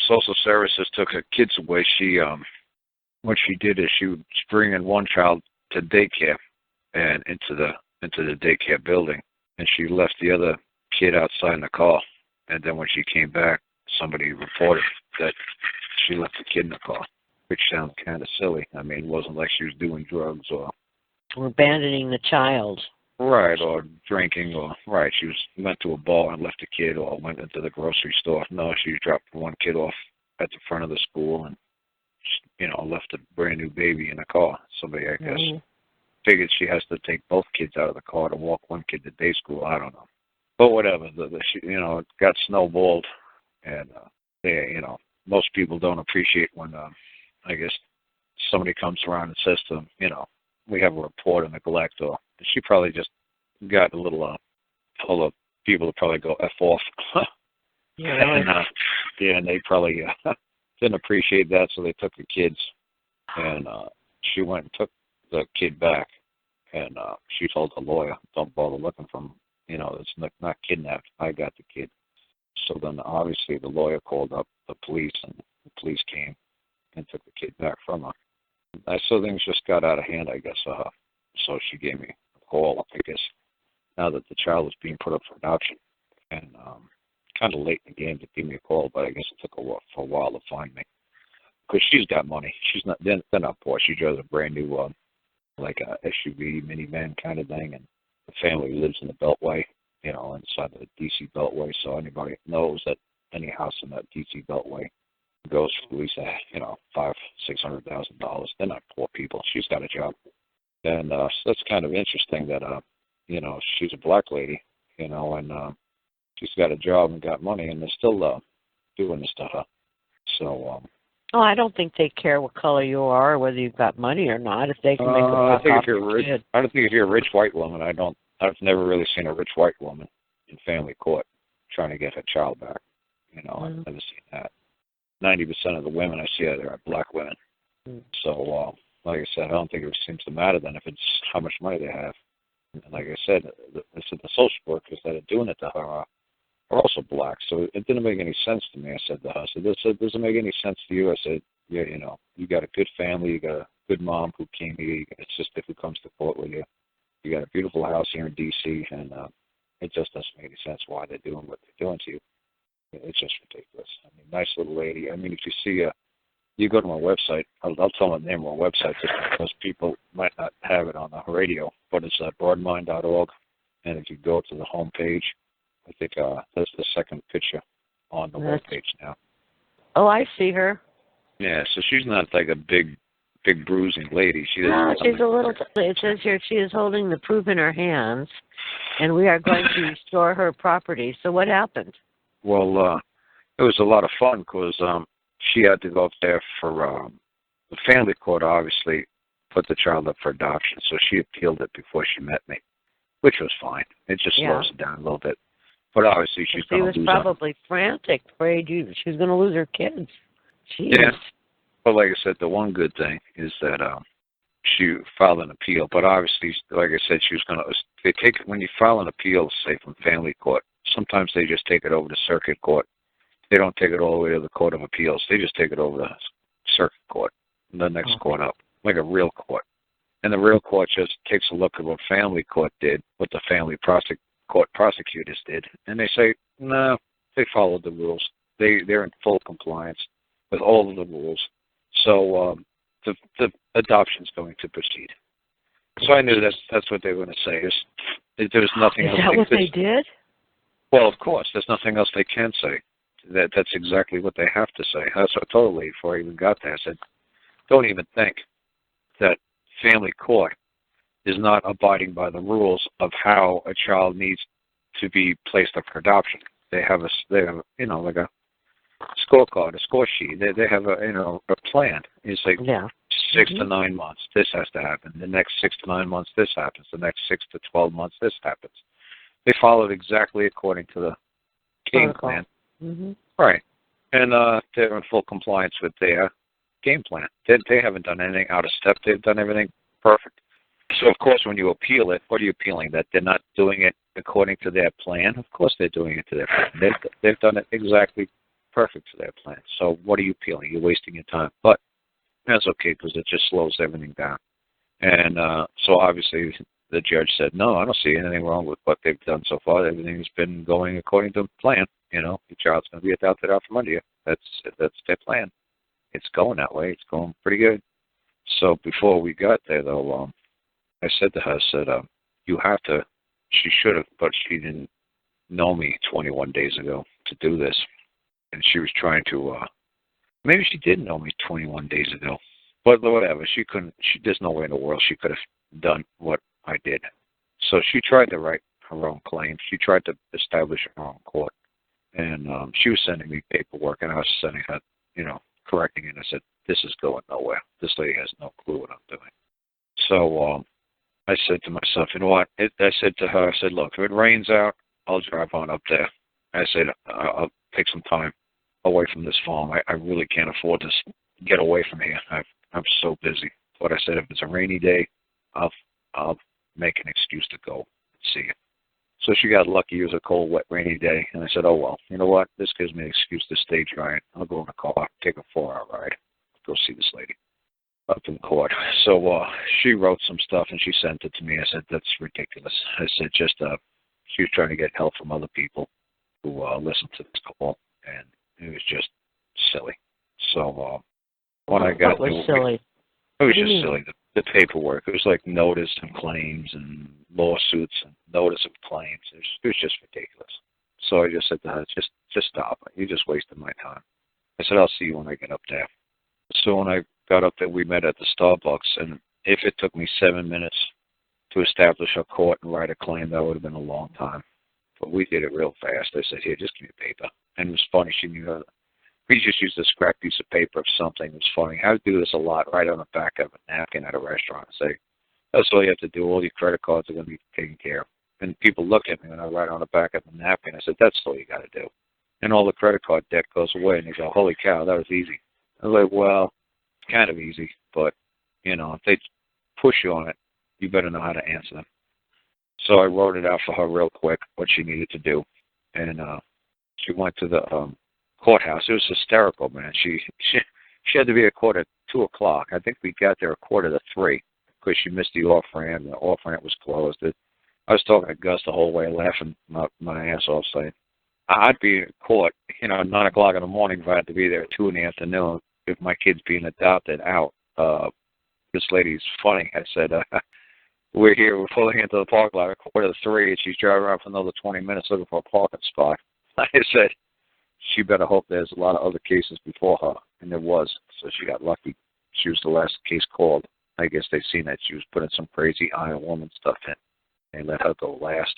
social services took her kids away, what she did is she was bringing one child to daycare and into the daycare building, and she left the other kid outside in the car. And then when she came back, somebody reported that she left the kid in the car, which sounds kind of silly. I mean, it wasn't like she was doing drugs or abandoning the child. Right, or drinking, or right. She went to a bar and left the kid, or went into the grocery store. No, she dropped one kid off at the front of the school and, left a brand new baby in the car. Somebody, I guess, figured she has to take both kids out of the car to walk one kid to day school. I don't know, but whatever. It got snowballed, and most people don't appreciate when, I guess, somebody comes around and says to them, we have a report of neglect, or she probably just got a little full of people to probably go F off. And they probably didn't appreciate that, so they took the kids, and she went and took the kid back, and she told the lawyer, don't bother looking for him, it's not kidnapped, I got the kid. So then obviously the lawyer called up the police, and the police came and took the kid back from her. So things just got out of hand, I guess. So she gave me a call, I guess, now that the child was being put up for adoption. And kind of late in the game to give me a call, but I guess it took for a while to find me. Because she's got money. They're not poor. She drives a brand new, like a SUV, minivan kind of thing. And the family lives in the Beltway, inside the D.C. Beltway. So anybody knows that any house in that D.C. Beltway goes for at least, $500,000-$600,000. They're not poor people. She's got a job, and so that's kind of interesting that she's a black lady, and she's got a job and got money, and they're still doing this to her. So. I don't think they care what color you are or whether you've got money or not. If they can make a buck I off don't think if you're a rich white woman, I've never really seen a rich white woman in family court trying to get her child back. I've never seen that. 90% of the women I see are black women. So, like I said, I don't think it seems to matter then if it's how much money they have. And like I said, the social workers that are doing it to her are also black. So it didn't make any sense to me. I said to her, I said, this doesn't make any sense to you. I said, yeah, you got a good family, you got a good mom who came here, you got a sister who comes to court with you. You got a beautiful house here in D.C., and it just doesn't make any sense why they're doing what they're doing to you. It's just ridiculous. I mean, nice little lady. I mean, if you see you go to my website, I'll tell my name on my website just because people might not have it on the radio, but it's broadmind.org. And if you go to the home page, I think that's the second picture on the web page now. Oh, I see her. Yeah, so she's not like a big bruising lady. She's a little. It says here she is holding the proof in her hands, and we are going to restore her property. So what happened? Well, it was a lot of fun because she had to go up there for the family court. Obviously, put the child up for adoption, so she appealed it before she met me, which was fine. It just slows it down a little bit. But obviously, she's going to lose. She was probably frantic, afraid she was going to lose her kids. Jeez. Yeah. But like I said, the one good thing is that she filed an appeal. But obviously, like I said, she was going to. They take when you file an appeal, say from family court. Sometimes they just take it over to circuit court. They don't take it all the way to the Court of Appeals. They just take it over to circuit court, the next court up, like a real court. And the real court just takes a look at what family court did, what the family court prosecutors did, and they say, no, they followed the rules. They're in full compliance with all of the rules. So the adoption's going to proceed. So I knew that's what they were going to say. There's nothing else. Is that what they did? Well, of course, there's nothing else they can say. That's exactly what they have to say. That's what I told the lady before I even got there. I said, don't even think that family court is not abiding by the rules of how a child needs to be placed up for adoption. They have like a scorecard, a score sheet. They have a plan. It's like 6 to 9 months, this has to happen. The next 6 to 9 months, this happens. The next 6 to 12 months, this happens. They followed exactly according to the game plan. Mm-hmm. Right. And they're in full compliance with their game plan. They haven't done anything out of step. They've done everything perfect. So, of course, when you appeal it, what are you appealing? That they're not doing it according to their plan? Of course they're doing it to their plan. They've done it exactly perfect for their plan. So what are you appealing? You're wasting your time. But that's okay because it just slows everything down. And so obviously the judge said, no, I don't see anything wrong with what they've done so far. Everything's been going according to plan. You know, your child's going to be adopted out from under you. That's their plan. It's going that way. It's going pretty good. So before we got there, though, I said to her, I said, you have to, she should have, but she didn't know me 21 days ago to do this. And she was trying to, maybe she did know me 21 days ago. But whatever, there's no way in the world she could have done what I did. So she tried to write her own claim. She tried to establish her own court. And she was sending me paperwork, and I was sending her, correcting it. And I said, this is going nowhere. This lady has no clue what I'm doing. So I said to myself, you know what? I said to her, I said, look, if it rains out, I'll drive on up there. I said, I'll take some time away from this farm. I really can't afford to get away from here. I'm so busy. But I said, if it's a rainy day, I'll make an excuse to go and see you. So she got lucky. It was a cold, wet, rainy day. And I said, oh, well, you know what? This gives me an excuse to stay dry. I'll go in the car, take a 4-hour ride, go see this lady up in court. So she wrote some stuff, and she sent it to me. I said, that's ridiculous. I said, she was trying to get help from other people who listened to this call, and it was just silly. So when I got what was silly? It was just silly. The paperwork. It was like notice and claims and lawsuits and notice of claims. It was just ridiculous. So I just said to her, just stop. You're just wasting my time. I said, I'll see you when I get up there. So when I got up there, we met at the Starbucks, and if it took me 7 minutes to establish a court and write a claim, that would have been a long time. But we did it real fast. I said, here, just give me paper. And it was funny. She knew how. We just used a scrap piece of paper of something. It was funny. I would do this a lot, right on the back of a napkin at a restaurant and say, that's all you have to do. All your credit cards are going to be taken care of. And people look at me when I write on the back of the napkin. I said, that's all you got to do. And all the credit card debt goes away. And they go, holy cow, that was easy. I was like, well, it's kind of easy. But, if they push you on it, you better know how to answer them. So I wrote it out for her real quick, what she needed to do. And she went to the courthouse. It was hysterical, man. She had to be at court at 2:00. I think we got there at 2:45 because she missed the off-ramp. The off-ramp was closed. I was talking to Gus the whole way, laughing my ass off, saying, I'd be in court, 9 o'clock in the morning if I had to be there at 2 in the afternoon if my kid's being adopted out. This lady's funny. I said, we're here. We're pulling into the parking lot at 2:45, and she's driving around for another 20 minutes looking for a parking spot. I said, she better hope there's a lot of other cases before her, and there was. So she got lucky. She was the last case called. I guess they've seen that she was putting some crazy Iron Woman stuff in. They let her go last.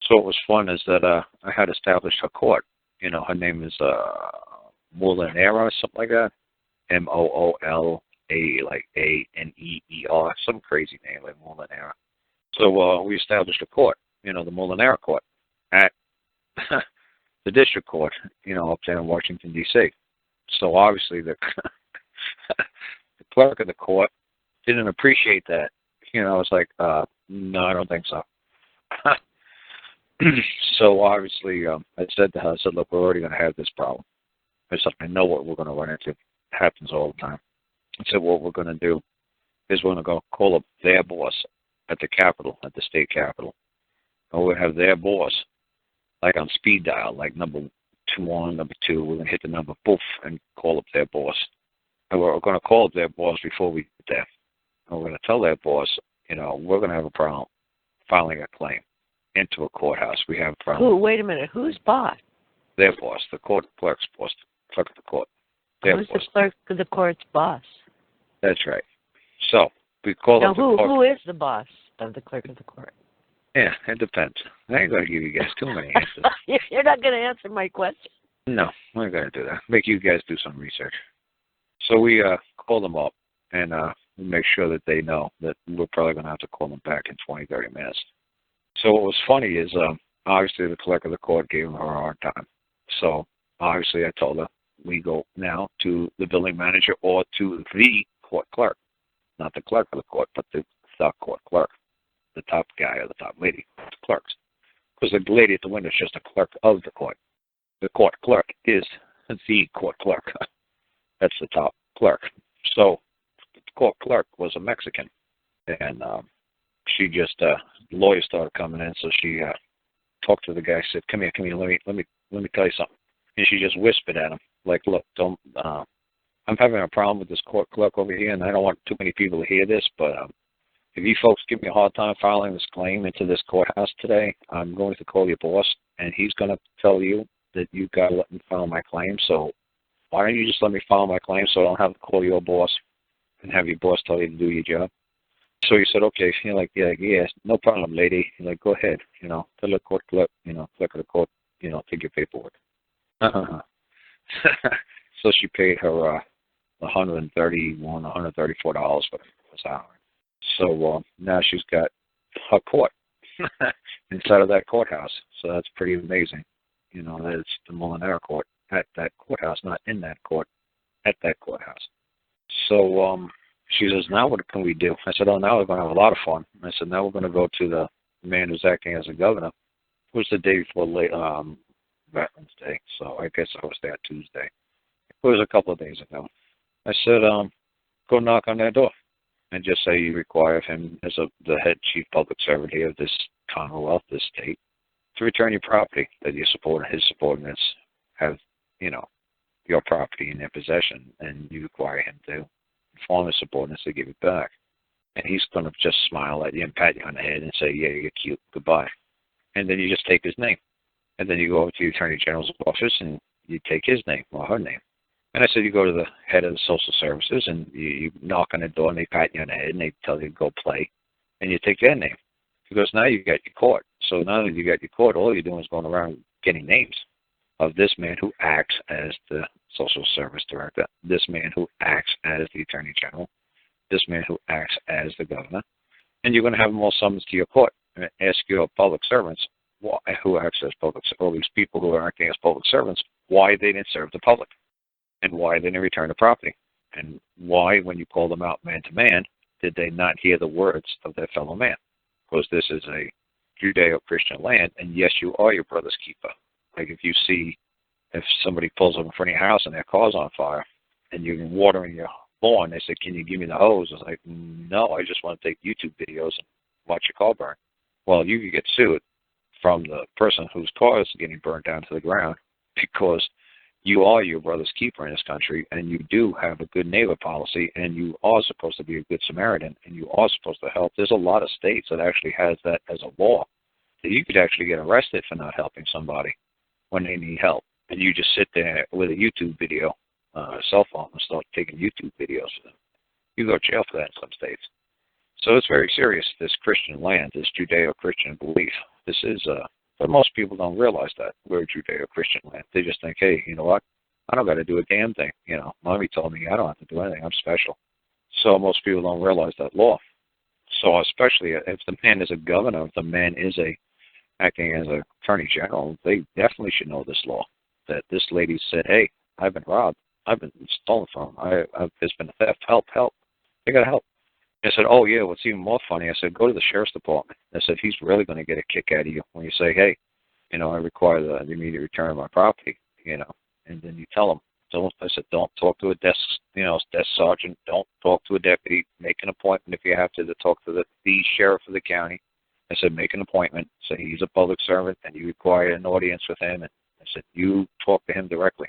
So what was fun is that I had established her court. Her name is Molinera or something like that. Moola, like Aneer, some crazy name like Molinera. So we established a court, the Molinera court at the district court, up there in Washington, D.C. So obviously the clerk of the court didn't appreciate that. I was like, no, I don't think so. So obviously I said to her, I said, look, we're already going to have this problem. I said, I know what we're going to run into. It happens all the time. I said, what we're going to do is we're going to go call up their boss at the Capitol, at the state Capitol. And we'll have their boss, like on speed dial, like number 1, number 2. We're going to hit the number, poof, and call up their boss. And we're going to call up their boss before we get there. And we're going to tell their boss, we're going to have a problem filing a claim into a courthouse. We have a problem. Wait a minute. Whose boss? Their boss, the court clerk's boss, the clerk of the court. Who's the clerk of the court's boss? That's right. So we call up the court. Who is the boss of the clerk of the court? Yeah, it depends. I ain't going to give you guys too many answers. You're not going to answer my question. No, I'm not going to do that. Make you guys do some research. So we call them up and we make sure that they know that we're probably going to have to call them back in 20, 30 minutes. So what was funny is obviously the clerk of the court gave them a hard time. So obviously I told her, we go now to the building manager or to the court clerk. Not the clerk of the court, but the court clerk. The top guy or the top lady, the clerks. Because the lady at the window is just a clerk of the court. The court clerk is the court clerk. That's the top clerk. So the court clerk was a Mexican, and she just the lawyer started coming in, so she talked to the guy. Said, "Come here, let me tell you something." And she just whispered at him, like, "Look, don't. I'm having a problem with this court clerk over here, and I don't want too many people to hear this, but if you folks give me a hard time filing this claim into this courthouse today, I'm going to call your boss, and he's going to tell you that you've got to let me file my claim. So why don't you just let me file my claim so I don't have to call your boss and have your boss tell you to do your job?" So he said, "Okay." You're like, yeah, no problem, lady. You're like, "Go ahead, tell the court clerk, clerk of the court, take your paperwork." So she paid her $134 for this hour. So now she's got her court inside of that courthouse. So that's pretty amazing. That it's the Molinaro court at that courthouse, not in that court, at that courthouse. So she says, "Now what can we do?" I said, "Oh, now we're going to have a lot of fun." I said, "Now we're going to go to the man who's acting as a governor." It was the day before Veterans Day, so I guess I was there Tuesday. It was a couple of days ago. I said, "Go knock on their door and just say you require him as the head chief public servant here of this Commonwealth, this state, to return your property that his subordinates have, your property in their possession, and you require him to inform his subordinates to give it back." And he's going to just smile at you and pat you on the head and say, "Yeah, you're cute, goodbye." And then you just take his name. And then you go over to the Attorney General's office and you take his name or her name. And I said, you go to the head of the social services and you knock on the door and they pat you on the head and they tell you to go play. And you take their name. Because now you've got your court. So now that you got your court, all you're doing is going around getting names of this man who acts as the social service director, this man who acts as the Attorney General, this man who acts as the governor. And you're going to have them all summoned to your court and ask your public servants who acts as all these people who are acting as public servants, why they didn't serve the public and why they didn't return the property. And why, when you call them out man to man, did they not hear the words of their fellow man? Because this is a Judeo-Christian land, and yes, you are your brother's keeper. Like if somebody pulls up in front of your house and their car's on fire, and you're watering your lawn, they say, "Can you give me the hose?" It's like, "No, I just want to take YouTube videos and watch your car burn." Well, you could get sued from the person whose car is getting burned down to the ground because you are your brother's keeper in this country, and you do have a good neighbor policy, and you are supposed to be a good Samaritan, and you are supposed to help. There's a lot of states that actually has that as a law, that you could actually get arrested for not helping somebody when they need help, and you just sit there with a YouTube video, cell phone, and start taking YouTube videos for them. You go to jail for that in some states. So it's very serious, this Christian land, this Judeo-Christian belief. This is, but most people don't realize that we're a Judeo-Christian land. They just think, hey, you know what? I don't got to do a damn thing. Mommy told me I don't have to do anything. I'm special. So most people don't realize that law. So especially if the man is a governor, if the man is acting as an attorney general, they definitely should know this law. That this lady said, hey, I've been robbed. I've been stolen from. There's been a theft. Help. They got to help. I said, oh, yeah, what's even more funny, I said, go to the sheriff's department. I said, he's really going to get a kick out of you when you say, hey, I require the immediate return of my property, and then you tell them. I said, don't talk to a desk sergeant. Don't talk to a deputy. Make an appointment if you have to talk to the sheriff of the county. I said, make an appointment. Say he's a public servant and you require an audience with him. And I said, you talk to him directly.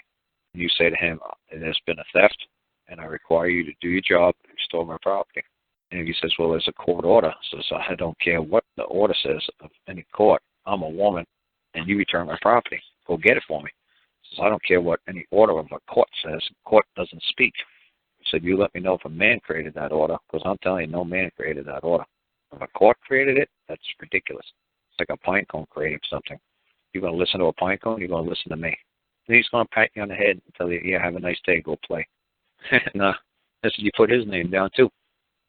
You say to him, there's been a theft, and I require you to do your job and restore my property. And he says, well, there's a court order. So I don't care what the order says of any court. I'm a woman, and you return my property. Go get it for me. He says, I don't care what any order of a court says. Court doesn't speak. He said, you let me know if a man created that order, because I'm telling you, no man created that order. If a court created it, that's ridiculous. It's like a pine cone creating something. You're going to listen to a pine cone, you're going to listen to me. And he's going to pat you on the head and tell you, yeah, have a nice day, go play. And I said, you put his name down, too.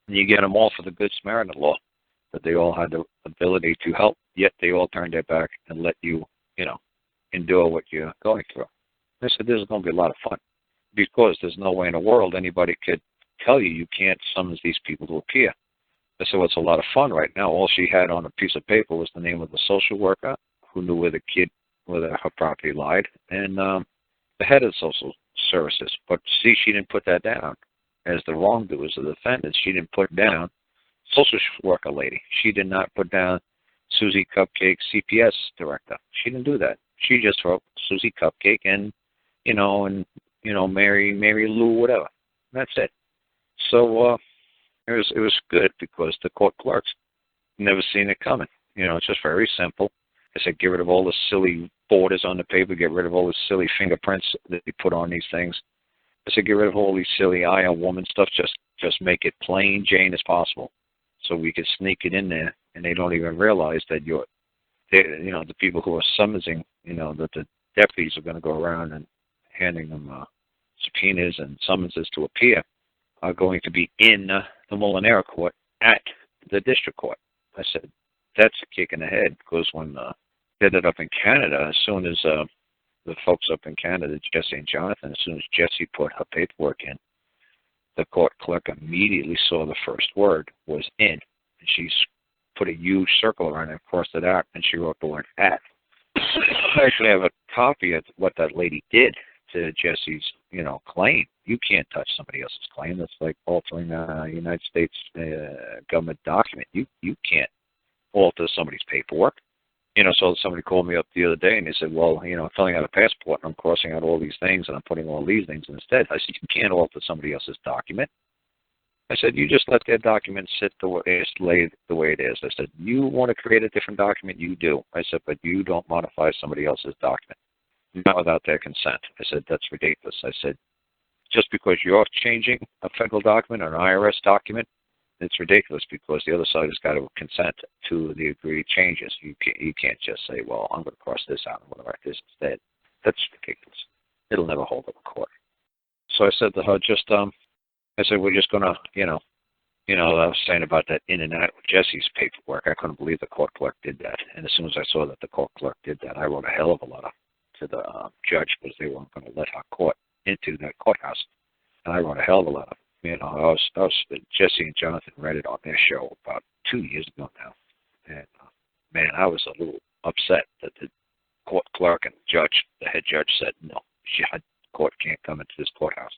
And you get them all for the Good Samaritan law, that they all had the ability to help, yet they all turned their back and let you, endure what you're going through. I said, this is going to be a lot of fun, because there's no way in the world anybody could tell you can't summon these people to appear. I said, well, it's a lot of fun right now. All she had on a piece of paper was the name of the social worker who knew where her property lied, and the head of social services. But see, she didn't put that down as the wrongdoers or the defendants. She didn't put down social worker lady. She did not put down Susie Cupcake, CPS director. She didn't do that. She just wrote Susie Cupcake and Mary Lou, whatever. That's it. So it was good because the court clerks never seen it coming. It's just very simple. I said, get rid of all the silly borders on the paper. Get rid of all the silly fingerprints that you put on these things. I said, get rid of all these silly I on woman stuff. Just make it plain Jane as possible, so we could sneak it in there, and they don't even realize that the people who are summoning, that the deputies are going to go around and handing them subpoenas and summonses to appear, are going to be in the Molinero court at the district court. I said, that's a kick in the head, because when they did it up in Canada, as soon as the folks up in Canada, Jesse and Jonathan, as soon as Jesse put her paperwork in, the court clerk immediately saw the first word was in, and she put a huge circle around it, crossed it out, and she wrote the word at. I actually have a copy of what that lady did to Jesse's, claim. You can't touch somebody else's claim. That's like altering a United States government document. You can't alter somebody's paperwork. So somebody called me up the other day and they said, well, I'm filling out a passport and I'm crossing out all these things and I'm putting all these things instead. I said, you can't alter somebody else's document. I said, you just let their document sit the way it is. I said, you want to create a different document, you do. I said, but you don't modify somebody else's document, not without their consent. I said, that's ridiculous. I said, just because you're changing a federal document or an IRS document, it's ridiculous, because the other side has got to consent to the agreed changes. You can't just say, well, I'm going to cross this out and I'm going to write this instead. That's ridiculous. It'll never hold up in court. So I said to her, I said, we're just going to, I was saying about that in and out with Jesse's paperwork. I couldn't believe the court clerk did that. And as soon as I saw that the court clerk did that, I wrote a hell of a letter to the judge, because they weren't going to let our court into that courthouse. And I wrote a hell of a letter. Jesse and Jonathan read it on their show about 2 years ago now. And, man, I was a little upset that the court clerk and the head judge said, no, the court can't come into this courthouse.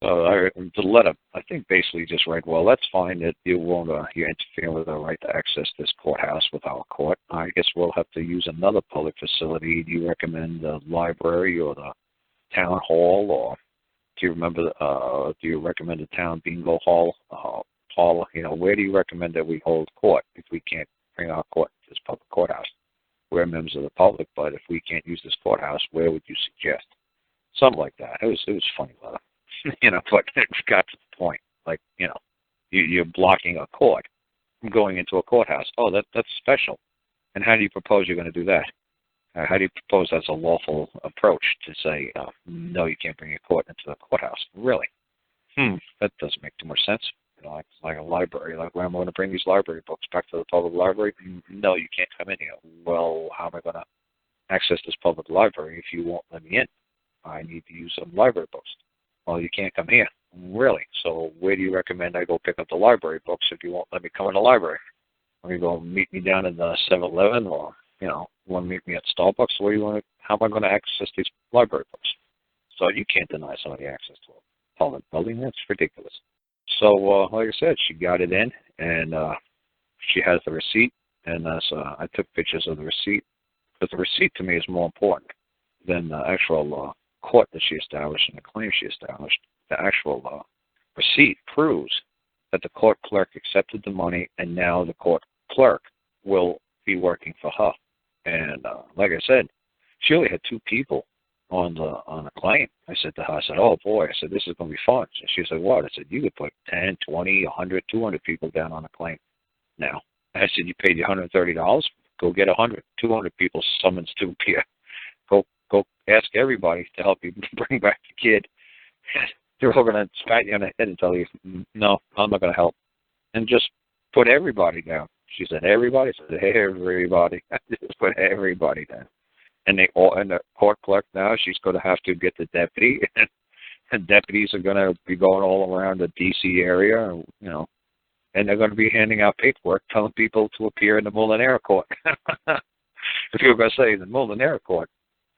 So the letter, I think, basically just read, well, that's fine that you won't, you're interfering with our right to access this courthouse with our court. I guess we'll have to use another public facility. Do you recommend the library or the town hall, or do you recommend a town bingo hall? Where do you recommend that we hold court if we can't bring our court to this public courthouse? We're members of the public, but if we can't use this courthouse, where would you suggest? Something like that. It was a funny letter. But it's got to the point. Like, you're blocking a court from going into a courthouse. Oh, that's special. And how do you propose you're going to do that? How do you propose that's a lawful approach to say, no, you can't bring a court into the courthouse? Really? That doesn't make too much sense. Like a library. Like, where am I going to bring these library books back to the public library? No, you can't come in here. Well, how am I going to access this public library if you won't let me in? I need to use some library books. Well, you can't come here. Really? So where do you recommend I go pick up the library books if you won't let me come in the library? Are you going to meet me down in the 7-Eleven, or, want to meet me at Starbucks? How am I going to access these library books? So you can't deny somebody access to a public building. That's ridiculous. So, like I said, she got it in, and she has the receipt, and so I took pictures of the receipt, because the receipt to me is more important than the actual court that she established and the claim she established. The actual receipt proves that the court clerk accepted the money, and now the court clerk will be working for her. And like I said, she only had 2 people on the claim. I said to her, oh boy, this is going to be fun. And she said, what? I said, you could put 10, 20, 100, 200 people down on a claim now. I said, you paid $130? Go get 100, 200 people summons to appear. Go ask everybody to help you bring back the kid. They're all going to spat you on the head and tell you, no, I'm not going to help. And just put everybody down. She said, everybody? I said, everybody. Just put everybody down. And the court clerk now, she's going to have to get the deputy. And deputies are going to be going all around the D.C. area, and they're going to be handing out paperwork telling people to appear in the Molinero court. If you were going to say the Molinero court,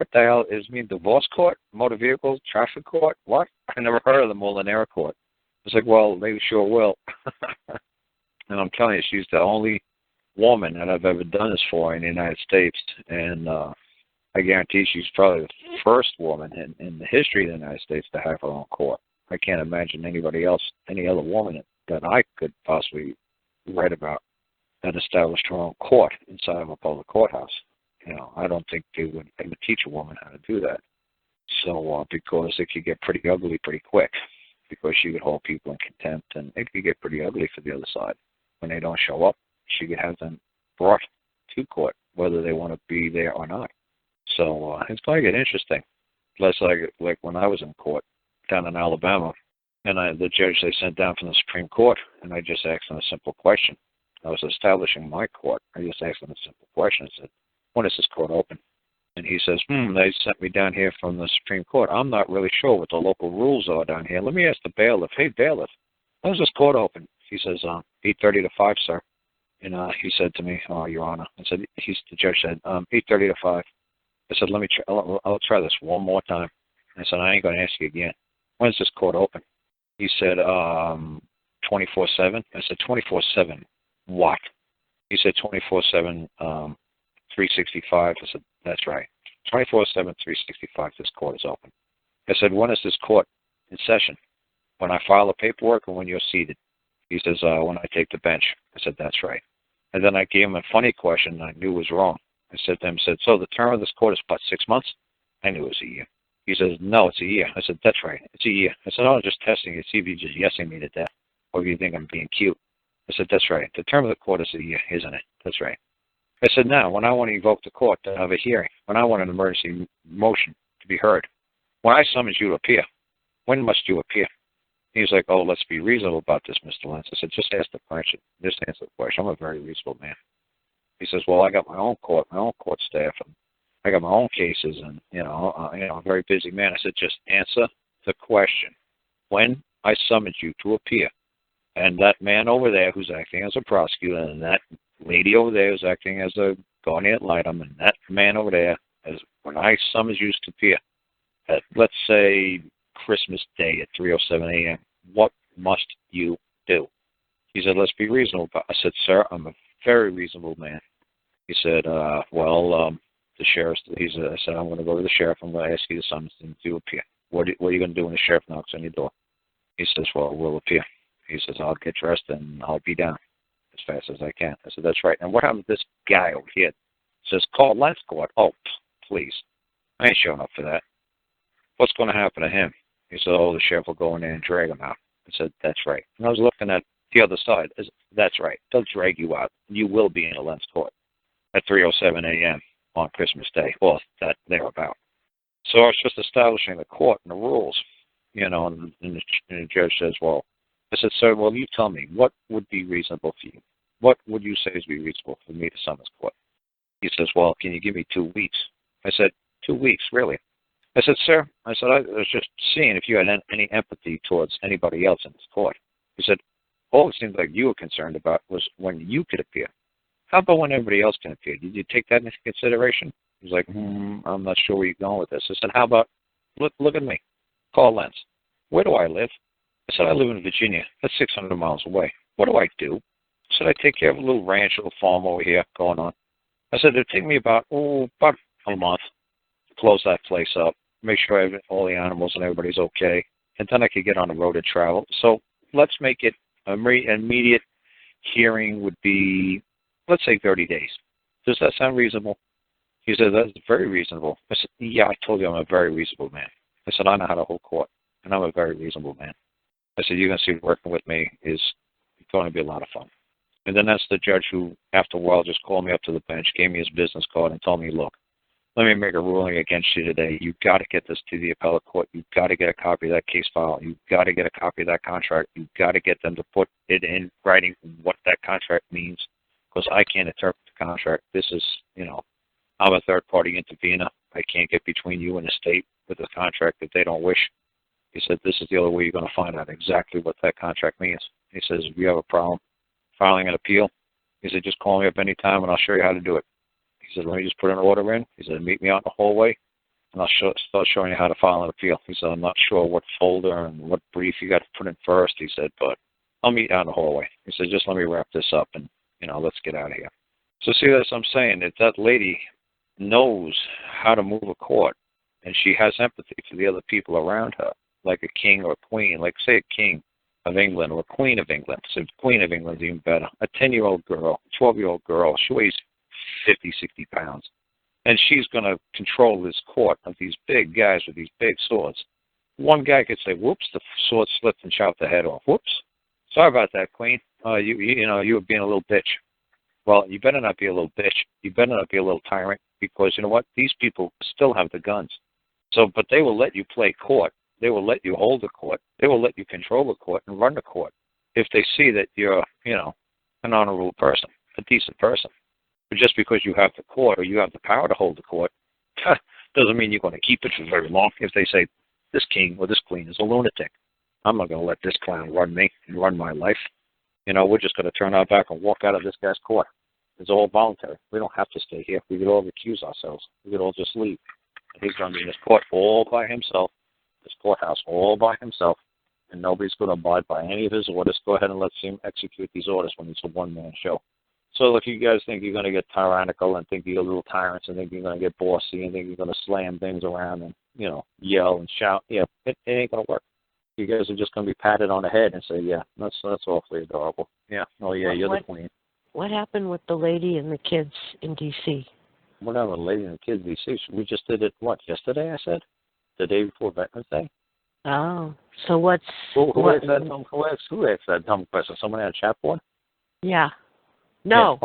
what the hell is mean divorce court, motor vehicle, traffic court? What? I never heard of the Molinera court. I was like, well, they sure will. And I'm telling you, she's the only woman that I've ever done this for in the United States. And I guarantee she's probably the first woman in the history of the United States to have her own court. I can't imagine anybody else, any other woman that I could possibly write about that established her own court inside of a public courthouse. I don't think they would ever teach a woman how to do that. So, because it could get pretty ugly pretty quick, because she would hold people in contempt, and it could get pretty ugly for the other side. When they don't show up, she could have them brought to court, whether they want to be there or not. So, it's going to get interesting. Less like when I was in court down in Alabama, and the judge they sent down from the Supreme Court, and I just asked him a simple question. I was establishing my court. I just asked him a simple question. I said, when is this court open? And he says, they sent me down here from the Supreme Court. I'm not really sure what the local rules are down here. Let me ask the bailiff. Hey, bailiff, when is this court open? He says, 8:30 to 5, sir. And he said to me, oh, Your Honor. I said, the judge said, 8:30 to 5. I said, I'll try this one more time. I said, I ain't going to ask you again. When is this court open? He said, 24/7. I said, 24/7 what? He said, 24/7, 365. I said, that's right. 24/7, 365, this court is open. I said, when is this court in session? When I file the paperwork or when you're seated? He says, when I take the bench. I said, that's right. And then I gave him a funny question I knew was wrong. I said to him, so the term of this court is about 6 months? I knew it was a year. He says, no, it's a year. I said, that's right. It's a year. I said, I was just testing it, see if you're just yesing me to death, or if you think I'm being cute. I said, that's right. The term of the court is a year, isn't it? That's right. I said, now, when I want to evoke the court to have a hearing, when I want an emergency motion to be heard, when I summons you to appear, when must you appear? He's like, oh, let's be reasonable about this, Mr. Lentz. I said, just ask the question. Just answer the question. I'm a very reasonable man. He says, well, I got my own court staff, and I got my own cases, and, I'm a very busy man. I said, just answer the question. When I summoned you to appear, and that man over there who's acting as a prosecutor, and that lady over there who's acting as a guardian ad litem, and that man over there, when I summons you to appear, at, let's say, Christmas Day at 3:07 a.m., what must you do? He said, let's be reasonable. I said, sir, I'm a very reasonable man. He said, the sheriff, I said, I'm going to go to the sheriff. I'm going to ask you to summons him to appear. What are you going to do when the sheriff knocks on your door? He says, well, we'll appear. He says, I'll get dressed and I'll be down as fast as I can. I said, that's right. And what happened to this guy over here? Says, Karl Lentz court. Oh, please. I ain't showing up for that. What's going to happen to him? He said, oh, the sheriff will go in there and drag him out. I said, that's right. And I was looking at the other side. I said, that's right. They'll drag you out. You will be in a Lentz court at 3:07 a.m. on Christmas Day. Well, that thereabout. So I was just establishing the court and the rules, and the judge says, well, I said, sir, well, you tell me, what would be reasonable for you? What would you say is be reasonable for me to summons court? He says, well, can you give me 2 weeks? I said, 2 weeks, really? I said, sir, I was just seeing if you had any empathy towards anybody else in this court. He said, all it seemed like you were concerned about was when you could appear. How about when everybody else can appear? Did you take that into consideration? He was like, I'm not sure where you're going with this. I said, how about, look at me, Karl Lentz. Where do I live? I said, I live in Virginia. That's 600 miles away. What do I do? I said, I take care of a little ranch, a little farm over here going on. I said, it'd take me about a month to close that place up, make sure all the animals and everybody's okay, and then I could get on the road and travel. So let's make it an immediate hearing would be, let's say, 30 days. Does that sound reasonable? He said, that's very reasonable. I said, yeah, I told you I'm a very reasonable man. I said, I know how to hold court, and I'm a very reasonable man. I said, you're going to see working with me is going to be a lot of fun. And then that's the judge who, after a while, just called me up to the bench, gave me his business card, and told me, look, let me make a ruling against you today. You've got to get this to the appellate court. You've got to get a copy of that case file. You've got to get a copy of that contract. You've got to get them to put it in writing what that contract means, because I can't interpret the contract. This is, I'm a third-party intervener. I can't get between you and the state with a contract if they don't wish. He said, this is the only way you're going to find out exactly what that contract means. He says, if you have a problem filing an appeal, he said, just call me up any time and I'll show you how to do it. He said, let me just put an order in. He said, meet me out in the hallway. and I'll start showing you how to file an appeal. He said, I'm not sure what folder and what brief you got to put in first. He said, but I'll meet you out in the hallway. He said, just let me wrap this up and, let's get out of here. So see, that's what I'm saying, that lady knows how to move a court, and she has empathy for the other people around her, like a king or a queen, like say a king of England or a queen of England. So queen of England is even better. A 10-year-old girl, 12-year-old girl, she weighs 50, 60 pounds. And she's going to control this court of these big guys with these big swords. One guy could say, whoops, the sword slipped and chopped the head off. Whoops. Sorry about that, queen. You were being a little bitch. Well, you better not be a little bitch. You better not be a little tyrant, because you know what? These people still have the guns. So, but they will let you play court. They will let you hold the court. They will let you control the court and run the court if they see that you're, an honorable person, a decent person. But just because you have the court or you have the power to hold the court doesn't mean you're going to keep it for very long. If they say this king or this queen is a lunatic, I'm not going to let this clown run me and run my life. We're just going to turn our back and walk out of this guy's court. It's all voluntary. We don't have to stay here. We could all recuse ourselves. We could all just leave. And he's going to be in his court all by himself, this courthouse all by himself, and nobody's going to abide by any of his orders. Go ahead and let's him execute these orders when it's a one-man show. So if you guys think you're going to get tyrannical and think you're little tyrants and think you're going to get bossy and think you're going to slam things around and, yell and shout, it ain't going to work. You guys are just going to be patted on the head and say, yeah, that's awfully adorable. Yeah, oh yeah, you're the queen. What happened with the lady and the kids in D.C.? Whatever, the lady and the kids in D.C. We just did it, yesterday, I said? The day before Veterans Day? Oh, so what's... Who asked that dumb question? Someone at a chat board? Yeah. No,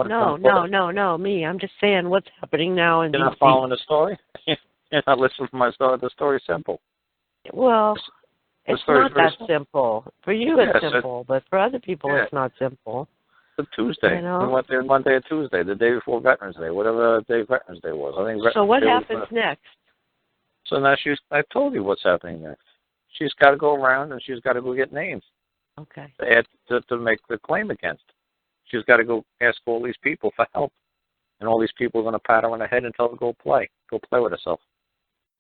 me. I'm just saying what's happening now in D.C. You're not following the story? You're not listening to my story? The story's simple. Well... It's not that simple. For you, it's simple, but for other people, it's not simple. It's a Tuesday. We went there Monday or Tuesday, the day before Veterans Day, whatever day Veterans Day was. I think. So what happens next? So now I told you what's happening next. She's got to go around and she's got to go get names. Okay. To make the claim against. She's got to go ask all these people for help, and all these people are going to pat her on the head and tell her to go play with herself.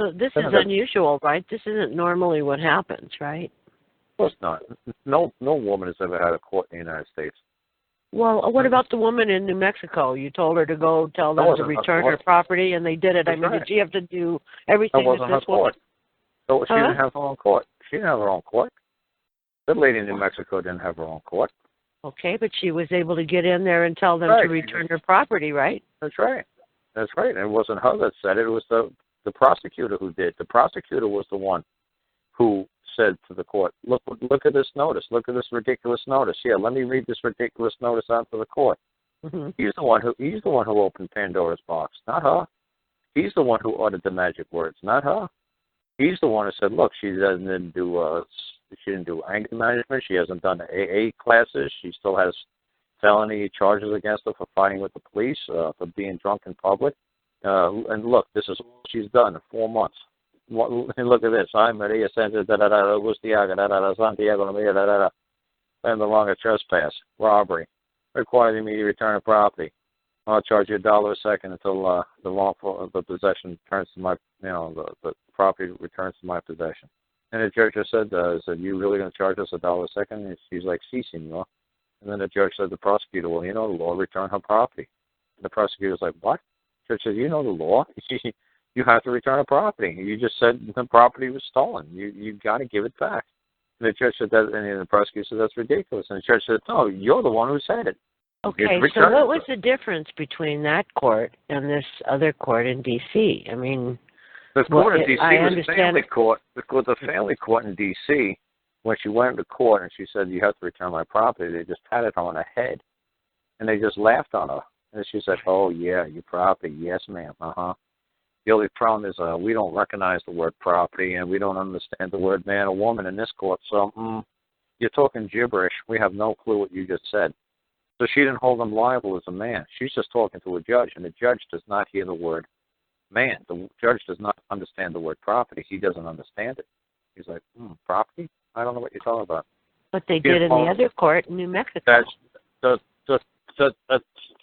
So this is unusual, right? This isn't normally what happens, right? Of course not. No woman has ever had a court in the United States. Well, what about the woman in New Mexico? You told her to go tell them to return her property, and they did it. That's right. Did she have to do everything that wasn't that this her court. woman? So she didn't have her own court. She didn't have her own court. That lady in New Mexico didn't have her own court. Okay, but she was able to get in there and tell them to return her property, right? That's right. That's right. And it wasn't her that said it. It was the prosecutor who did. The prosecutor was the one who said to the court, look at this notice. Look at this ridiculous notice. Here, let me read this ridiculous notice out to the court. Mm-hmm. He's the one who opened Pandora's box, not her. He's the one who uttered the magic words, not her. He's the one who said, look, she didn't do anger management. She hasn't done AA classes. She still has felony charges against her for fighting with the police, for being drunk in public. And look, this is all she's done in 4 months. And look at this. I'm Maria Sanchez, Santiago, Santiago, and the longer trespass, robbery, requiring me to return a property. I'll charge you $1 a second until the possession turns to my, the property returns to my possession. And the judge just said, you really going to charge us $1 a second? And she's like, si, senor. And then the judge said to the prosecutor, well, the law, return her property. And the prosecutor's like, what? The judge said, you know the law. You have to return a property. You just said the property was stolen. You got to give it back. And the judge said that, and the prosecutor said, that's ridiculous. And the judge said, no, you're the one who said it. Okay, so what was the difference between that court and this other court in D.C.? I mean, the court in D.C. was a family court. The family court in D.C., when she went to court and she said, you have to return my property, they just patted her on the head. And they just laughed on her. And she said, oh, yeah, your property. Yes, ma'am. Uh-huh. The only problem is we don't recognize the word property, and we don't understand the word man or woman in this court. So you're talking gibberish. We have no clue what you just said. So she didn't hold him liable as a man. She's just talking to a judge, and the judge does not hear the word man. The judge does not understand the word property. He doesn't understand it. He's like, property? I don't know what you're talking about. But they did in the other court in New Mexico. The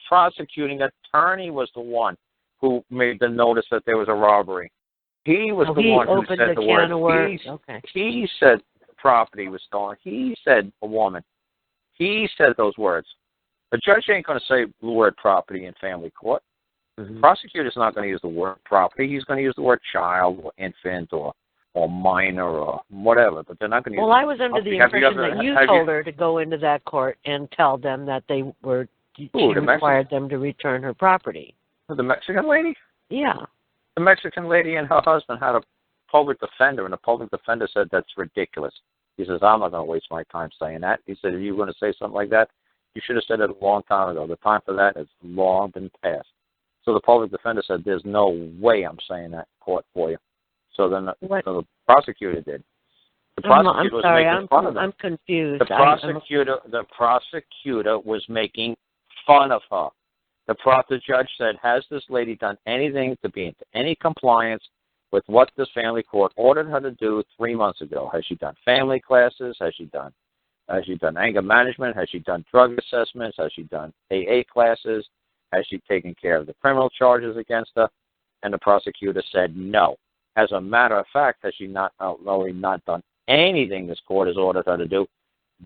prosecuting attorney was the one who made the notice that there was a robbery. He was the one who said the word. He said property was stolen. He said a woman. He said those words. The judge ain't going to say the word property in family court. The prosecutor's not going to use the word property. He's going to use the word child or infant or minor or whatever, but they're not going to use I was under the impression that you told her to go into that court and tell them that they were, she required them to return her property. The Mexican lady? Yeah. The Mexican lady and her husband had a public defender, and the public defender said that's ridiculous. He says, I'm not going to waste my time saying that. He said, if you're going to say something like that, you should have said it a long time ago. The time for that has long been past. So the public defender said, there's no way I'm saying that in court for you. So then the prosecutor did. The prosecutor was making fun of them. I'm confused. The prosecutor was making fun of her. The judge said, has this lady done anything to be into any compliance with what this family court ordered her to do 3 months ago? Has she done family classes? Has she done anger management? Has she done drug assessments? Has she done AA classes? Has she taken care of the criminal charges against her? And the prosecutor said no. As a matter of fact, has she not only not done anything this court has ordered her to do?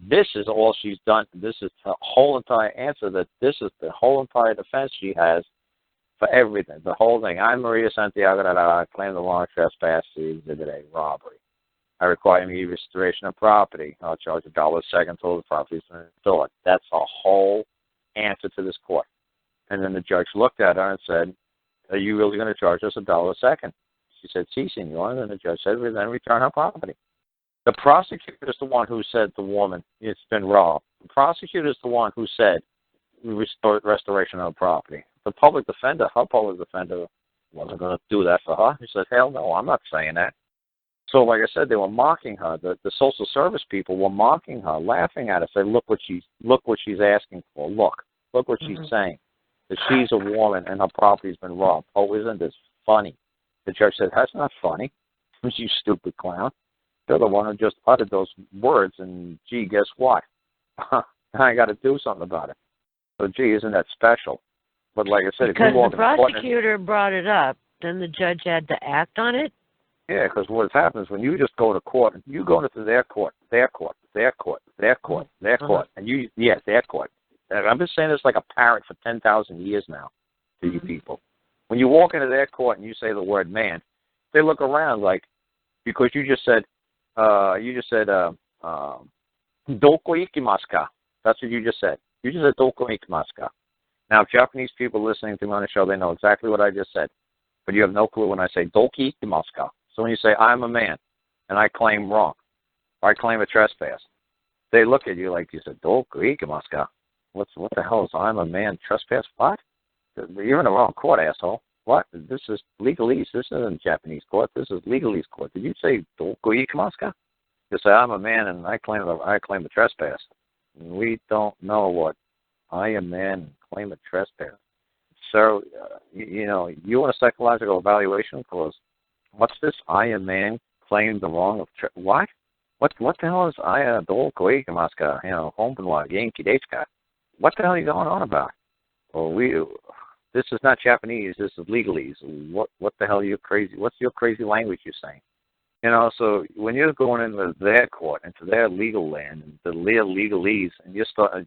This is all she's done. This is the whole entire answer, that this is the whole entire defense she has for everything. The whole thing. I'm Maria Santiago, I claim the law of trespass, exhibit A, robbery. I require immediate restoration of property. I'll charge $1 a second until the property is restored. That's a whole answer to this court. And then the judge looked at her and said, are you really going to charge us $1 a second? She said, si, senor. And then the judge said, well, then return her property. The prosecutor is the one who said the woman, it's been robbed. The prosecutor is the one who said restoration of property. The public defender, her public defender, wasn't going to do that for her. He said, hell no, I'm not saying that. So like I said, they were mocking her. The social service people were mocking her, laughing at her, saying, look what she's asking for. Look what she's saying. That she's a woman and her property's been robbed. Oh, isn't this funny? The judge said, that's not funny. You stupid clown. You're the one who just uttered those words, and gee, guess what? I got to do something about it. So gee, isn't that special? But like I said, because if you walk the prosecutor brought it up, then the judge had to act on it? Yeah, because what happens when you just go to court, you go into their court, their court, their court, their court, their court, and their court. I've been saying this like a parrot for 10,000 years now to you people. When you walk into their court and you say the word man, they look around like, because you just said, doko ikimasu ka. That's what you just said. You just said doko ikimasu ka. Now, if Japanese people listening to me on the show, they know exactly what I just said. But you have no clue when I say doki ikimasu ka. So when you say, I'm a man, and I claim wrong, or I claim a trespass, they look at you like you said, doko ikimasu ka. What the hell is I'm a man trespass? What? You're in the wrong court, asshole. What? This is legalese. This isn't Japanese court. This is legalese court. Did you say doko ikimasu ka? You say, I'm a man and I claim a trespass. We don't know what I am man and claim a trespass. So, you want a psychological evaluation clause. What's this? I am man claim the wrong of what? What the hell is I doko ikimasu ka? Honbunwa Yankee Deska. What the hell are you going on about? Well, this is not Japanese. This is legalese. What the hell are you crazy? What's your crazy language you're saying? So when you're going into their court, into their legal land, and the legalese, and you're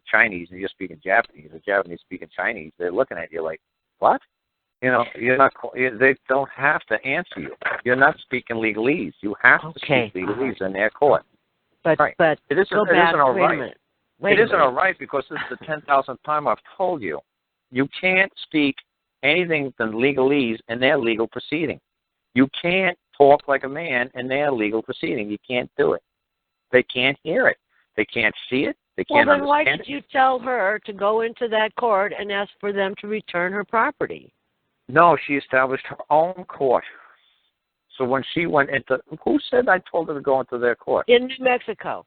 Chinese and you're speaking Japanese, or Japanese speaking Chinese, they're looking at you like, what? You're not. They don't have to answer you. You're not speaking legalese. You have to speak legalese in their court. But it isn't all right. It isn't all right because this is the 10,000th time I've told you. You can't speak anything than legalese in their legal proceeding. You can't talk like a man in their legal proceeding. You can't do it. They can't hear it. They can't see it. They can't understand it. Well, then why did you tell her to go into that court and ask for them to return her property? No, she established her own court. So when she went into, who said I told her to go into their court? In New Mexico.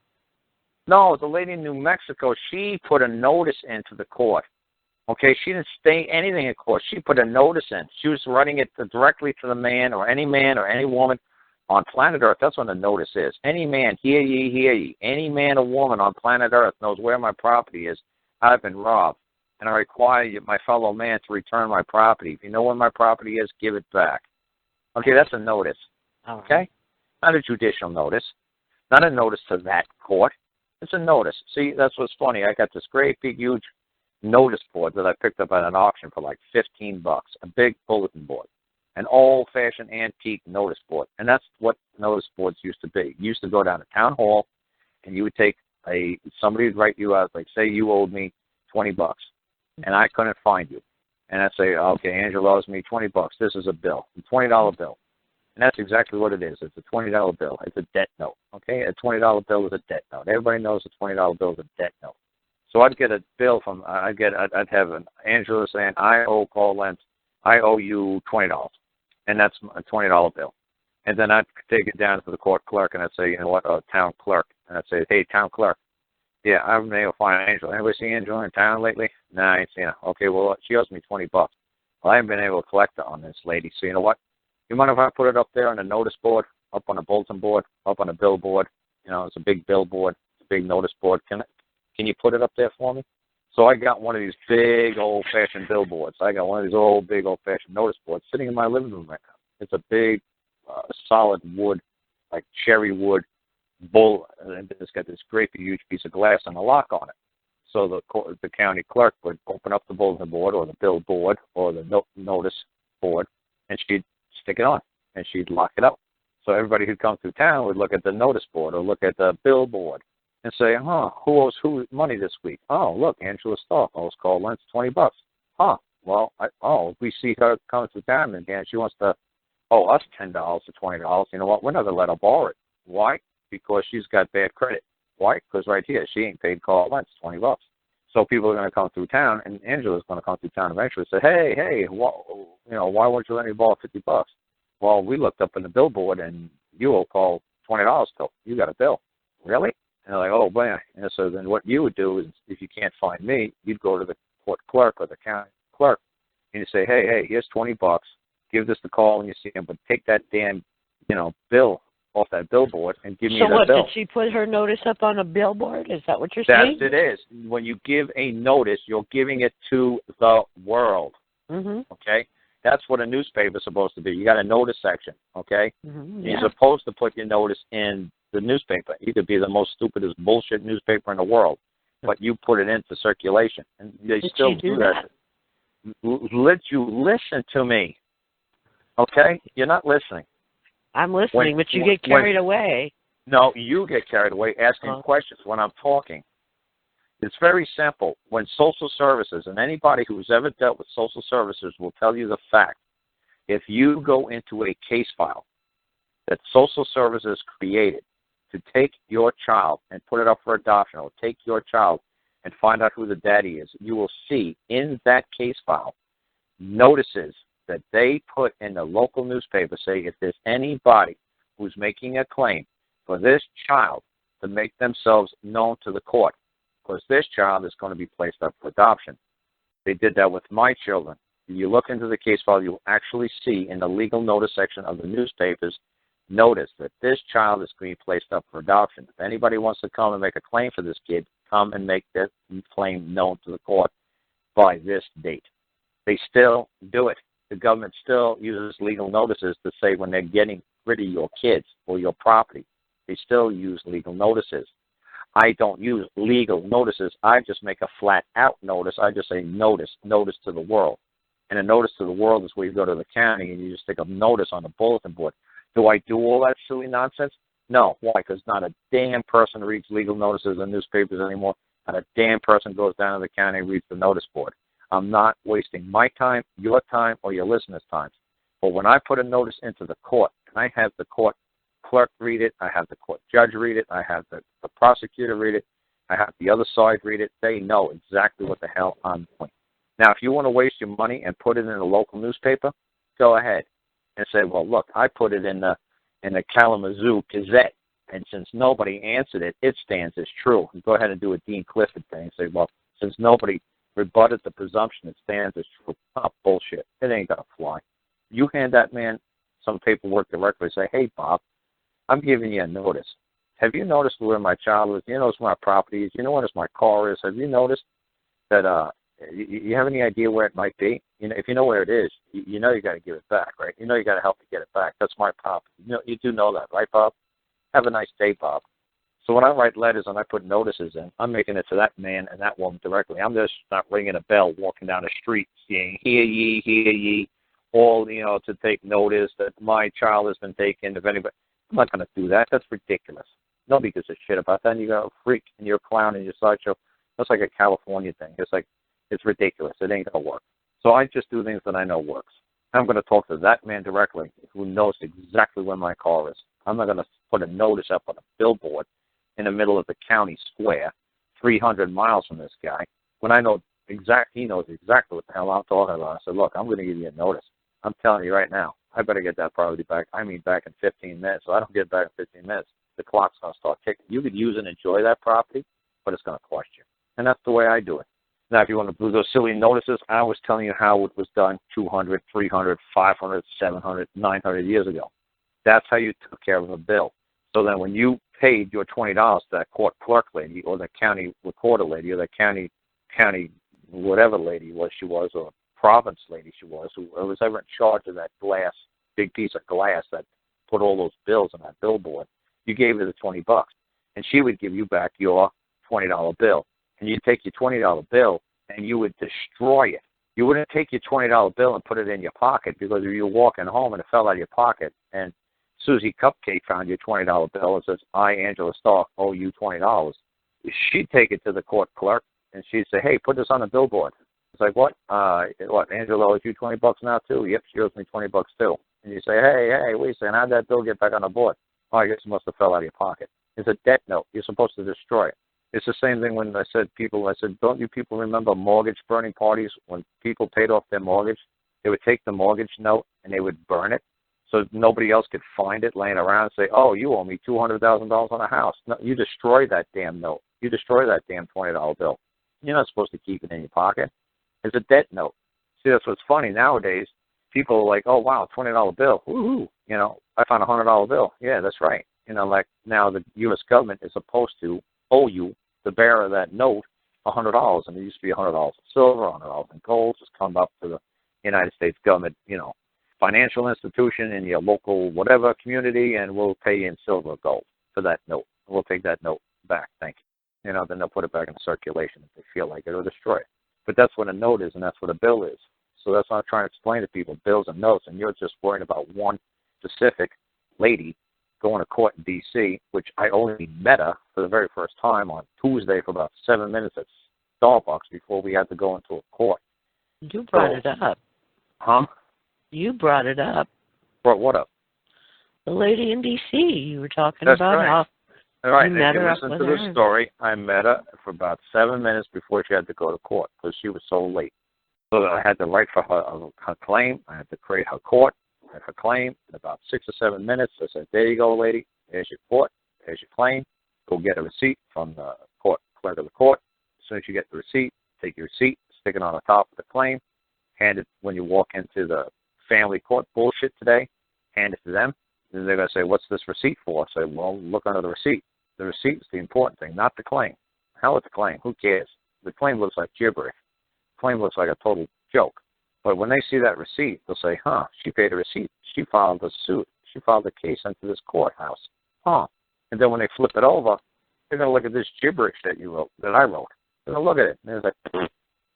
No, the lady in New Mexico, she put a notice into the court. Okay, she didn't state anything in court. She put a notice in. She was writing it directly to the man or any woman on planet Earth. That's what the notice is. Any man, hear ye, hear ye. Any man or woman on planet Earth knows where my property is. I've been robbed, and I require my fellow man to return my property. If you know where my property is, give it back. Okay, that's a notice. All right. Okay? Not a judicial notice. Not a notice to that court. It's a notice. See, that's what's funny. I got this great big huge notice board that I picked up at an auction for like $15. A big bulletin board. An old-fashioned antique notice board. And that's what notice boards used to be. You used to go down to town hall and you would take somebody would write you out, like say you owed me $20 and I couldn't find you. And I'd say, okay, Angela owes me $20. This is a bill, a $20 bill. And that's exactly what it is. It's a $20 bill. It's a debt note. Okay? A $20 bill is a debt note. Everybody knows a $20 bill is a debt note. So I'd get a bill from, I'd have an Angela saying, I owe Karl Lentz, I owe you $20. And that's a $20 bill. And then I'd take it down to the court clerk and I'd say, you know what, town clerk. And I'd say, hey, town clerk. Yeah, I haven't been able to find Angela. Anybody see Angela in town lately? No, I ain't seen her. Okay, well, she owes me $20. Well, I haven't been able to collect on this lady. So you know what? You mind if I put it up there on a notice board, up on a bulletin board, up on a billboard? You know, it's a big billboard, it's a big notice board. Can you put it up there for me? So I got one of these big old-fashioned billboards. I got one of these big old-fashioned notice boards sitting in my living room right now. It's a big, solid wood, like cherry wood bull, and it's got this great huge piece of glass and a lock on it. So the county clerk would open up the bulletin board or the billboard or the notice board, and she'd stick it on, and she'd lock it up. So everybody who'd come through town would look at the notice board or look at the billboard and say, who owes who money this week? Oh, look, Angela Stark owes Karl Lentz $20. Well, if we see her coming through town and again, she wants to owe us $10 or $20, you know what? We're not going to let her borrow it. Why? Because she's got bad credit. Why? Because right here, she ain't paid Karl Lentz $20. So people are going to come through town, and Angela's going to come through town eventually and say, hey, why won't you let me borrow $50? Well, we looked up in the billboard, and you owe Karl $20 still. You got a bill. Really? And they're like, oh, man. And so then what you would do is, if you can't find me, you'd go to the court clerk or the county clerk, and you say, hey, here's $20. Give this to Karl when you see him, but take that damn, bill off that billboard and give me that bill. So what, did she put her notice up on a billboard? Is that what you're saying? Yes, it is. When you give a notice, you're giving it to the world. Mm-hmm. Okay? That's what a newspaper is supposed to be. You got a notice section, okay? Mm-hmm. Yeah. You're supposed to put your notice in the newspaper. You could be the most stupidest bullshit newspaper in the world, but you put it into circulation. And they Did still she do that. Let you listen to me, okay? You're not listening. I'm listening, but you get carried away. No, you get carried away asking questions when I'm talking. It's very simple. When social services, and anybody who's ever dealt with social services will tell you the fact, if you go into a case file that social services created to take your child and put it up for adoption, or take your child and find out who the daddy is, you will see in that case file notices that they put in the local newspaper say if there's anybody who's making a claim for this child to make themselves known to the court, because this child is going to be placed up for adoption. They did that with my children. If you look into the case file, you'll actually see in the legal notice section of the newspapers, notice that this child is going to be placed up for adoption. If anybody wants to come and make a claim for this kid, come and make that claim known to the court by this date. They still do it. The government still uses legal notices to say when they're getting rid of your kids or your property. They still use legal notices. I don't use legal notices. I just make a flat-out notice. I just say notice to the world. And a notice to the world is where you go to the county and you just stick a notice on the bulletin board. Do I do all that silly nonsense? No. Why? Because not a damn person reads legal notices in newspapers anymore. Not a damn person goes down to the county and reads the notice board. I'm not wasting my time, your time, or your listeners' time. But when I put a notice into the court, and I have the court clerk read it, I have the court judge read it, I have the prosecutor read it, I have the other side read it, they know exactly what the hell I'm doing. Now, if you want to waste your money and put it in a local newspaper, go ahead and say, well, look, I put it in the Kalamazoo Gazette, and since nobody answered it, it stands as true. And go ahead and do a Dean Clifford thing and say, well, since nobody rebutted the presumption, it stands as true. Oh, bullshit. It ain't going to fly. You hand that man some paperwork directly, say, hey, Bob, I'm giving you a notice. Have you noticed where my child is? You notice where my property is? You notice my car is? Have you noticed that You have any idea where it might be? If you know where it is, you know you got to give it back, right? You know you got to help to get it back. That's my Pop. You do know that, right, Bob? Have a nice day, Bob. So when I write letters and I put notices in, I'm making it to that man and that woman directly. I'm just not ringing a bell, walking down the street, saying, hear ye, all, to take notice that my child has been taken. If anybody, I'm not going to do that. That's ridiculous. Nobody gives a shit about that. And you got a freak and you're a clown and you're sideshow. That's like a California thing. It's ridiculous. It ain't going to work. So I just do things that I know works. I'm going to talk to that man directly who knows exactly where my car is. I'm not going to put a notice up on a billboard in the middle of the county square, 300 miles from this guy, when I know he knows exactly what the hell I'm talking about. I said, look, I'm going to give you a notice. I'm telling you right now, I better get that property back. Back in 15 minutes. So I don't get it back in 15 minutes, the clock's going to start ticking. You could use and enjoy that property, but it's going to cost you. And that's the way I do it. Now, if you want to do those silly notices, I was telling you how it was done 200, 300, 500, 700, 900 years ago. That's how you took care of a bill. So then when you paid your $20 to that court clerk lady or the county recorder lady or the county whatever lady she was, or province lady she was, who was ever in charge of that big piece of glass that put all those bills on that billboard, you gave her the $20, and she would give you back your $20 bill. And you'd take your $20 bill and you would destroy it. You wouldn't take your $20 bill and put it in your pocket, because if you were walking home and it fell out of your pocket and Susie Cupcake found your $20 bill and says, I, Angela Stark, owe you $20, she'd take it to the court clerk and she'd say, hey, put this on the billboard. It's like, what, Angela owes you $20 now too? Yep, she owes me $20 too. And you say, hey, wait a second, how'd that bill get back on the board? Oh, I guess it must have fell out of your pocket. It's a debt note. You're supposed to destroy it. It's the same thing when I said, don't you people remember mortgage burning parties? When people paid off their mortgage, they would take the mortgage note and they would burn it so nobody else could find it laying around and say, oh, you owe me $200,000 on a house. No, you destroy that damn note. You destroy that damn $20 bill. You're not supposed to keep it in your pocket. It's a debt note. See, that's what's funny nowadays. People are like, oh, wow, $20 bill. Woohoo. I found a $100 bill. Yeah, that's right. Like now the U.S. government is supposed to owe you, the bearer of that note, $100, and it used to be $100 in silver, $100 in gold. Just come up to the United States government, financial institution in your local whatever community, and we'll pay you in silver or gold for that note. We'll take that note back, thank you. Then they'll put it back in circulation if they feel like it, or destroy it. But that's what a note is, and that's what a bill is. So that's what I'm trying to explain to people, bills and notes, and you're just worrying about one specific lady going to court in D.C., which I only met her for the very first time on Tuesday for about 7 minutes at Starbucks before we had to go into a court. You brought it up. Huh? You brought it up. Brought what up? The lady in D.C. You were talking That's about right. how All right. you met her up listen with to her. the story. I met her for about 7 minutes before she had to go to court because she was so late. So I had to write for her claim. I had to create her court. Her claim in about 6 or 7 minutes. I said, there you go, lady. There's your court. There's your claim. Go get a receipt from the court clerk of the court. As soon as you get the receipt, take your receipt, stick it on the top of the claim, hand it when you walk into the family court bullshit today, hand it to them. Then they're going to say, what's this receipt for? I say, well, look under the receipt. The receipt is the important thing, not the claim. Hell with the claim. Who cares? The claim looks like gibberish. The claim looks like a total joke. But when they see that receipt, they'll say, she paid a receipt. She filed a suit. She filed a case into this courthouse. And then when they flip it over, they're going to look at this gibberish that I wrote. They're going to look at it. And it's like,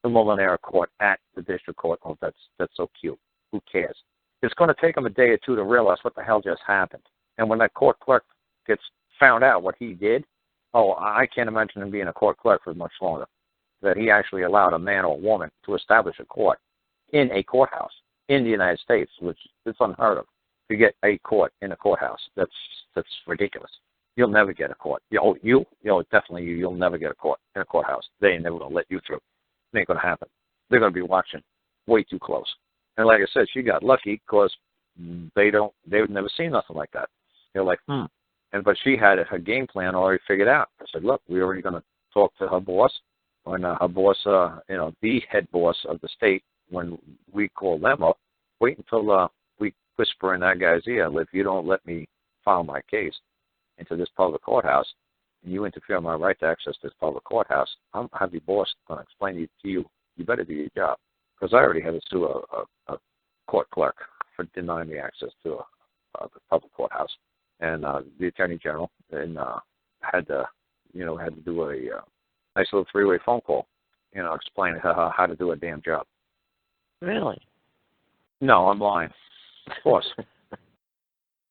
the Molinera court at the district court. Oh, that's so cute. Who cares? It's going to take them a day or two to realize what the hell just happened. And when that court clerk gets found out what he did, I can't imagine him being a court clerk for much longer. That he actually allowed a man or a woman to establish a court in a courthouse in the United States, which is unheard of. To get a court in a courthouse, that's ridiculous. You'll never get a court. Definitely you'll never get a court in a courthouse. They ain't never going to let you through. It ain't going to happen. They're going to be watching way too close. And like I said, she got lucky because they've never seen nothing like that. They're like, but she had her game plan already figured out. I said, look, we're already going to talk to her boss, when her boss, the head boss of the state, when we call them up, wait until we whisper in that guy's ear, if you don't let me file my case into this public courthouse, and you interfere in my right to access this public courthouse, I'll have your boss going to explain to you you better do your job. Because I already had to sue a court clerk for denying me access to the public courthouse. And the Attorney General had to do a nice little three-way phone call, explain how to do a damn job. Really? No, I'm lying. Of course.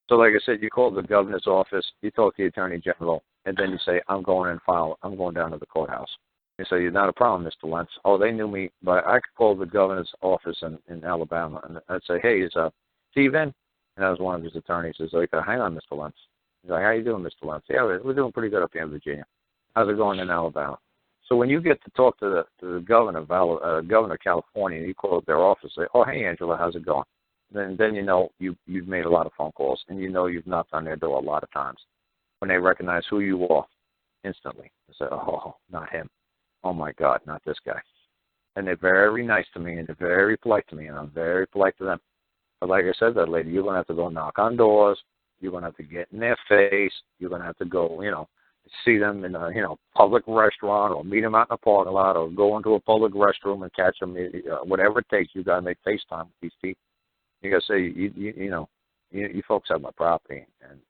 So like I said, you call the governor's office, you talk to the Attorney General, and then you say, I'm going down to the courthouse. You say, you're not a problem, Mr. Lentz. Oh, they knew me, but I could call the governor's office in Alabama, and I'd say, hey, is Steve in? And that was one of his attorneys. He's like, hang on, Mr. Lentz. He's like, how you doing, Mr. Lentz? Yeah, we're doing pretty good up here in Virginia. How's it going in Alabama? So when you get to talk to the governor of California, and you call their office, say, oh, hey, Angela, how's it going? Then you know you've made a lot of phone calls, and you know you've knocked on their door a lot of times. When they recognize who you are, instantly, they say, oh, not him. Oh, my God, not this guy. And they're very nice to me, and they're very polite to me, and I'm very polite to them. But like I said, that lady, you're going to have to go knock on doors. You're going to have to get in their face. You're going to have to go, see them in a, public restaurant, or meet them out in a parking lot, or go into a public restroom and catch them. Whatever it takes, you got to make FaceTime with these people. You got to say, you folks have my property, and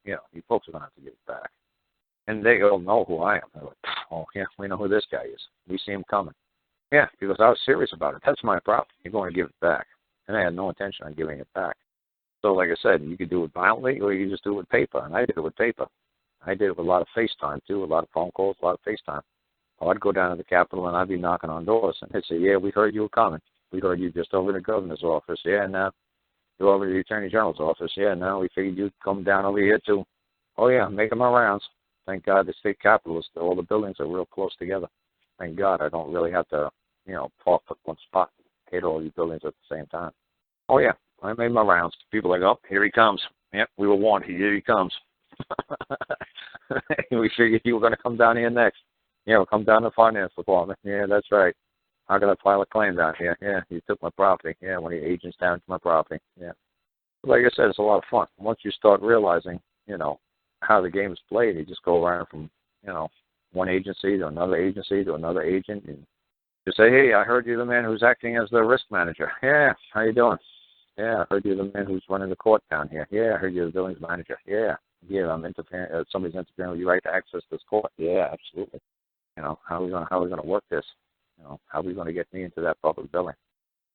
you folks are going to have to give it back. And they all know who I am. They're like, oh, yeah, we know who this guy is. We see him coming. Yeah, because I was serious about it. That's my property. You're going to give it back. And I had no intention on giving it back. So like I said, you could do it violently, or you could just do it with paper. And I did it with paper. I did it with a lot of FaceTime, too, a lot of phone calls, a lot of FaceTime. Oh, I'd go down to the Capitol, and I'd be knocking on doors. And they'd say, yeah, we heard you were coming. We heard you just over the governor's office. Yeah, now you're over to the Attorney General's office. Yeah, now we figured you'd come down over here, too. Oh, yeah, making my rounds. Thank God the state capitol all the buildings are real close together. Thank God I don't really have to, park at one spot, hit all these buildings at the same time. Oh, yeah, I made my rounds. People are like, oh, here he comes. Yep, we were warned. Here he comes. We figured you were going to come down here next. Come down to the finance department. Yeah, that's right. How can I file a claim down here? Yeah, you took my property. Yeah, one of your agents down to my property. Yeah. Like I said, it's a lot of fun. Once you start realizing, how the game is played, you just go around from, one agency to another agency to another agent, and you say, hey, I heard you're the man who's acting as the risk manager. Yeah, how you doing? Yeah, I heard you're the man who's running the court down here. Yeah, I heard you're the buildings manager. Yeah, I'm interfering. Somebody's interfering with your right to access this court. Yeah, absolutely. How are we gonna work this? How are we gonna get me into that public building?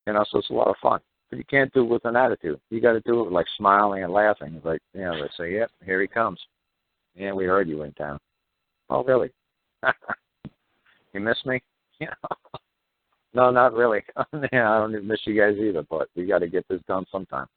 So it's a lot of fun. But you can't do it with an attitude. You got to do it with, like, smiling and laughing. It's like, they say, yep, here he comes. Yeah, we heard you in town. Oh, really? You miss me? No, not really. Yeah, I don't miss you guys either, but we got to get this done sometime.